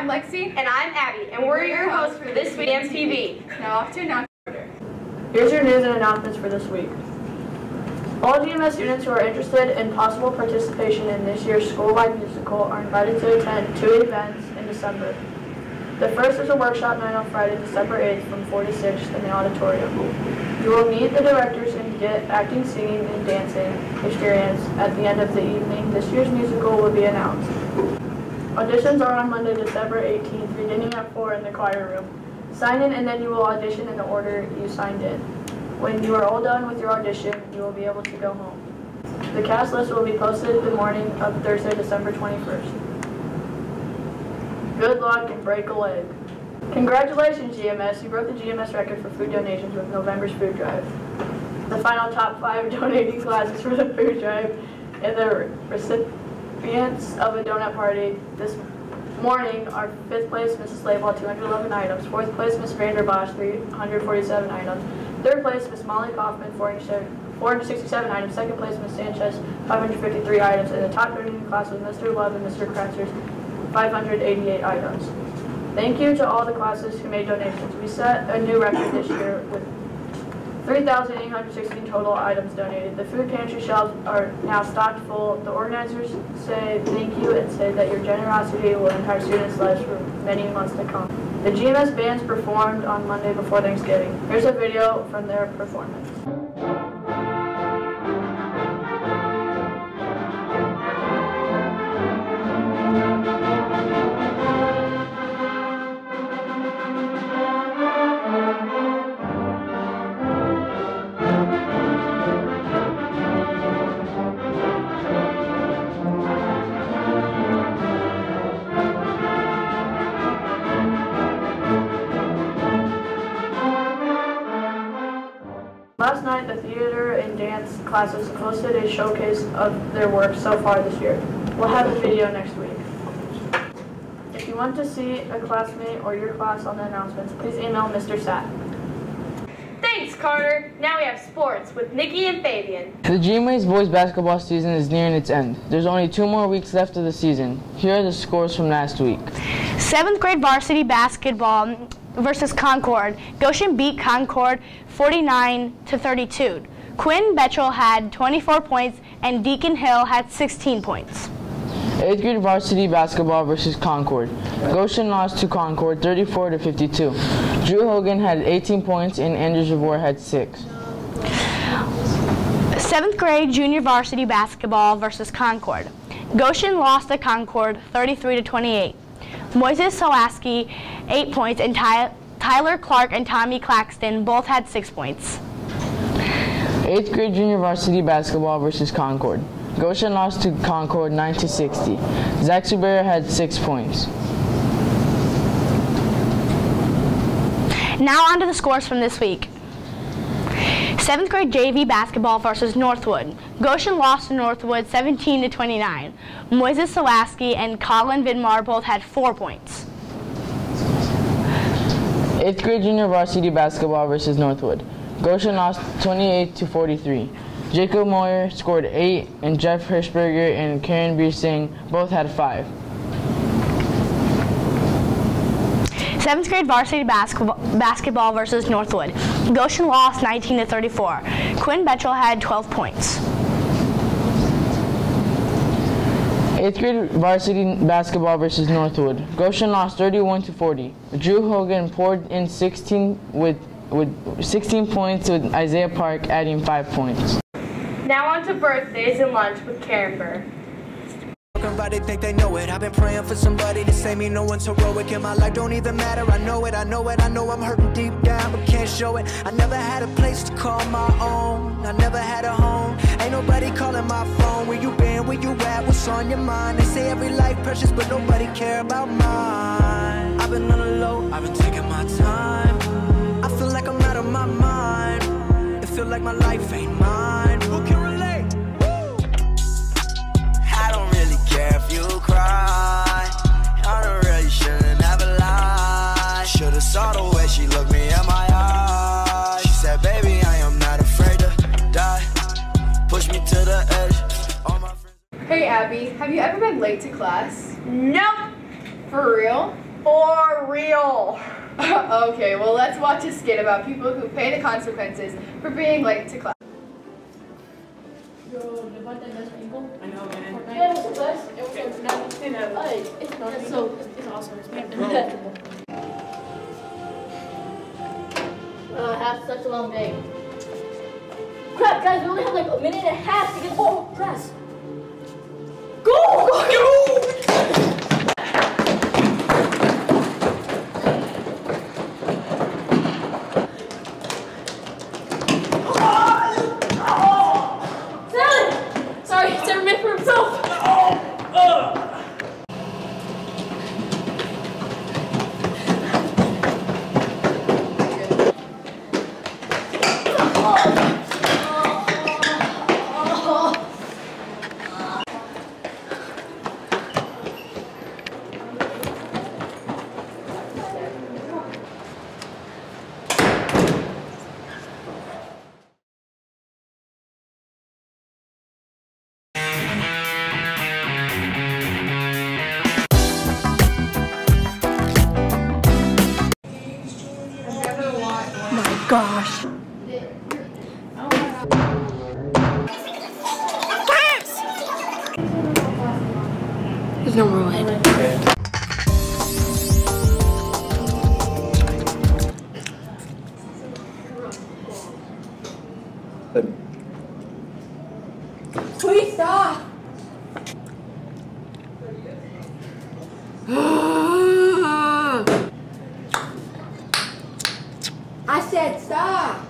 Lexi. And I'm Abby, and we're your hosts for this week's Gmtv. Now off to announce order. Here's your news and announcements for this week. All GMS students who are interested in possible participation in this year's school-wide musical are invited to attend 2 events in December. The first is a workshop night on Friday, December 8th from 4 to 6 in the auditorium. You will meet the directors and get acting, singing, and dancing experience. At the end of the evening, this year's musical will be announced. Auditions are on Monday, December 18th, beginning at 4 in the choir room. Sign in and then you will audition in the order you signed in. When you are all done with your audition, you will be able to go home. The cast list will be posted the morning of Thursday, December 21st. Good luck and break a leg. Congratulations, GMS. You broke the GMS record for food donations with November's food drive. The final top 5 donating classes for the food drive and the recipients of a donut party this morning are 5th place Mrs. Slayball, 211 items, 4th place Miss Vanderbosch, 347 items, 3rd place Miss Molly Kaufman, 467 items, 2nd place Miss Sanchez, 553 items, and the top donating class was Mr. Love and Mr. Kratzer's 588 items. Thank you to all the classes who made donations. We set a new record this year with 3,816 total items donated. The food pantry shelves are now stocked full. The organizers say thank you and say that your generosity will impact students' lives for many months to come. The GMS bands performed on Monday before Thanksgiving. Here's a video from their performance. Last night, the theater and dance classes hosted a showcase of their work so far this year. We'll have a video next week. If you want to see a classmate or your class on the announcements, please email Mr. Satt. Thanks, Carter. Now we have sports with Nikki and Fabian. The GMA's boys basketball season is nearing its end. There's only 2 more weeks left of the season. Here are the scores from last week. 7th grade varsity basketball versus Concord. Goshen beat Concord 49-32. Quinn Betchel had 24 points and Deacon Hill had 16 points. 8th grade varsity basketball versus Concord. Goshen lost to Concord 34-52. Drew Hogan had 18 points and Andrew Javor had 6. 7th grade junior varsity basketball versus Concord. Goshen lost to Concord 33-28. Moises Sawaski 8 points and Tyler Clark and Tommy Claxton both had 6 points. 8th grade junior varsity basketball versus Concord. Goshen lost to Concord 9-60. Zach Subera had 6 points. Now on to the scores from this week. 7th grade JV basketball versus Northwood. Goshen lost to Northwood 17-29. Moises Sawaski and Colin Vidmar both had 4 points. 8th grade junior varsity basketball versus Northwood. Goshen lost 28-43. Jacob Moyer scored 8 and Jeff Hirschberger and Karen Beer Singh both had 5. 7th grade varsity basketball versus Northwood. Goshen lost 19-34. Quinn Betchel had 12 points. 8th grade varsity basketball versus Northwood. Goshen lost 31-40. Drew Hogan poured in 16 with 16 points with Isaiah Park adding 5 points. Now on to birthdays and lunch with Karen Burr. They think they know it. I've been praying for somebody to say me no one's heroic in my life don't even matter. I know it, I know it, I know I'm hurting deep down but can't show it. I never had a place to call my own. I never had a home. Ain't nobody calling my phone. Where you been, where you at, what's on your mind? They say every life precious but nobody care about mine. I've been on the low, I've been taking my time. I feel like I'm out of my mind. It feel like my life ain't mine. Who can relate? I don't really care if you cry. I don't really shouldn't have lied. Should've saw the way she looked me in my eyes. She said, baby, I am not afraid to die. Push me to the edge. All my friends. Hey Abby, have you ever been late to class? Nope. For real? For real. Okay, well let's watch a skit about people who pay the consequences for being late to class. Yo, the one that does people? I know, man. Yeah, it's the best. It's awesome. I have such a long day. Crap, guys, we only have like a minute and a half to get all dressed. Go! Sorry, it's never meant for himself. Gosh. There's no more light. Please stop! I said stop!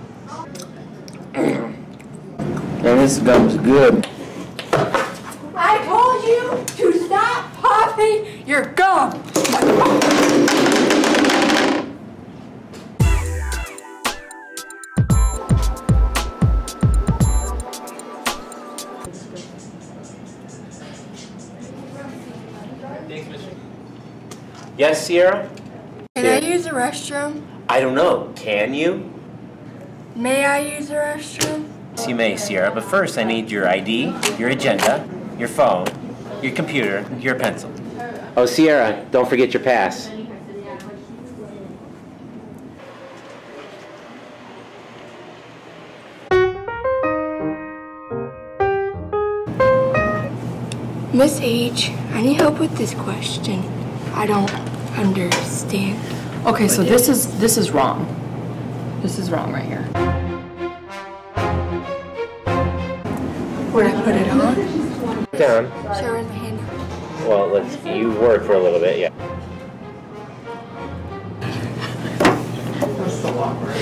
And this gum's good. I told you to stop popping your gum! Yes, Sierra? Can I use the restroom? I don't know. Can you? May I use the restroom? Yes, you may, Sierra, but first I need your ID, your agenda, your phone, your computer, your pencil. Oh, Sierra, don't forget your pass. Miss H, I need help with this question. I don't understand. Okay, so this is wrong. This is wrong right here. Would I put it on? Down. Show her the hand. Well, you work for a little bit, yeah. That's so awkward.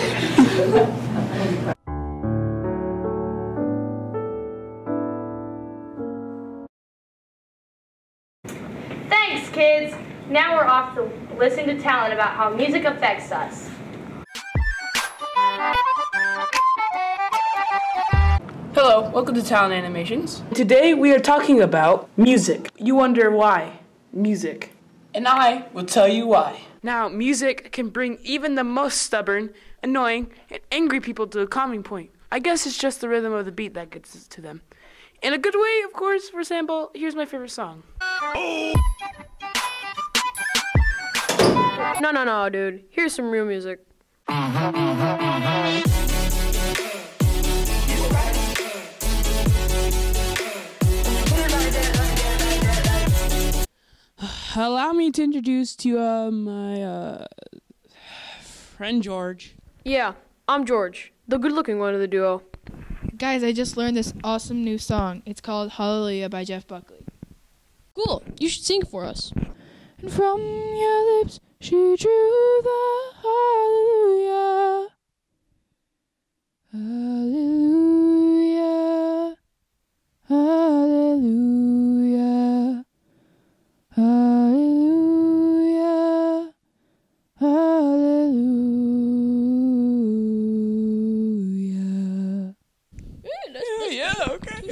Thanks, kids. Now we're off to listen to talent about how music affects us. Hello, welcome to Talent Animations. Today we are talking about music. You wonder why? Music. And I will tell you why. Now, music can bring even the most stubborn, annoying, and angry people to a calming point. I guess it's just the rhythm of the beat that gets to them. In a good way, of course. For example, here's my favorite song. No, dude. Here's some real music. Allow me to introduce to you my friend George. Yeah, I'm George, the good-looking one of the duo. Guys, I just learned this awesome new song. It's called Hallelujah by Jeff Buckley. Cool. You should sing for us. And from your lips she drew the hallelujah. Hallelujah. Hallelujah. Hallelujah. Hallelujah. Yeah, okay.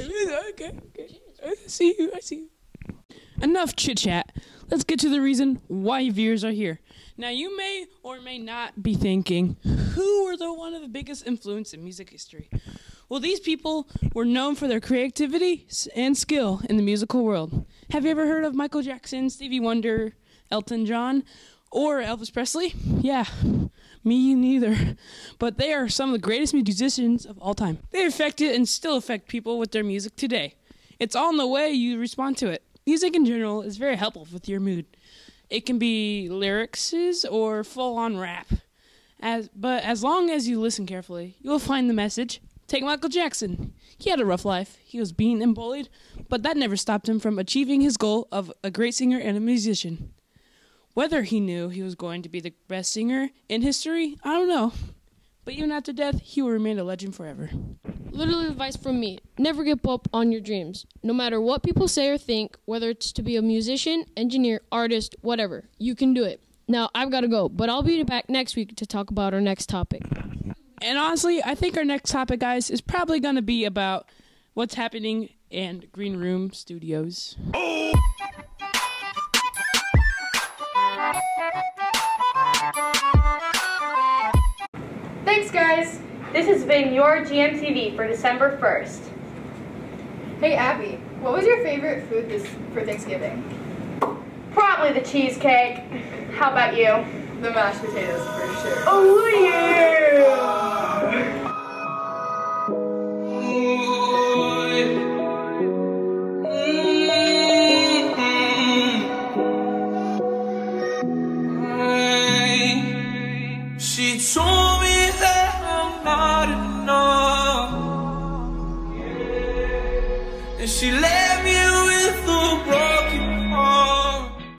I see you. Enough chit-chat. Let's get to the reason why viewers are here. Now, you may or may not be thinking, who were one of the biggest influence in music history? Well, these people were known for their creativity and skill in the musical world. Have you ever heard of Michael Jackson, Stevie Wonder, Elton John? Or Elvis Presley? Yeah, me neither. But they are some of the greatest musicians of all time. They affected and still affect people with their music today. It's all in the way you respond to it. Music in general is very helpful with your mood. It can be lyrics or full-on rap. But as long as you listen carefully, you will find the message. Take Michael Jackson. He had a rough life. He was beaten and bullied, but that never stopped him from achieving his goal of a great singer and a musician. Whether he knew he was going to be the best singer in history, I don't know. But even after death, he will remain a legend forever. Literally advice from me. Never give up on your dreams. No matter what people say or think, whether it's to be a musician, engineer, artist, whatever, you can do it. Now, I've got to go, but I'll be back next week to talk about our next topic. And honestly, I think our next topic, guys, is probably going to be about what's happening in Green Room Studios. Thanks, guys. This has been your GMTV for December 1st. Hey, Abby, what was your favorite food for Thanksgiving? Probably the cheesecake. How about you? The mashed potatoes, for sure. Oh, yeah! She told me that I'm not enough, and she let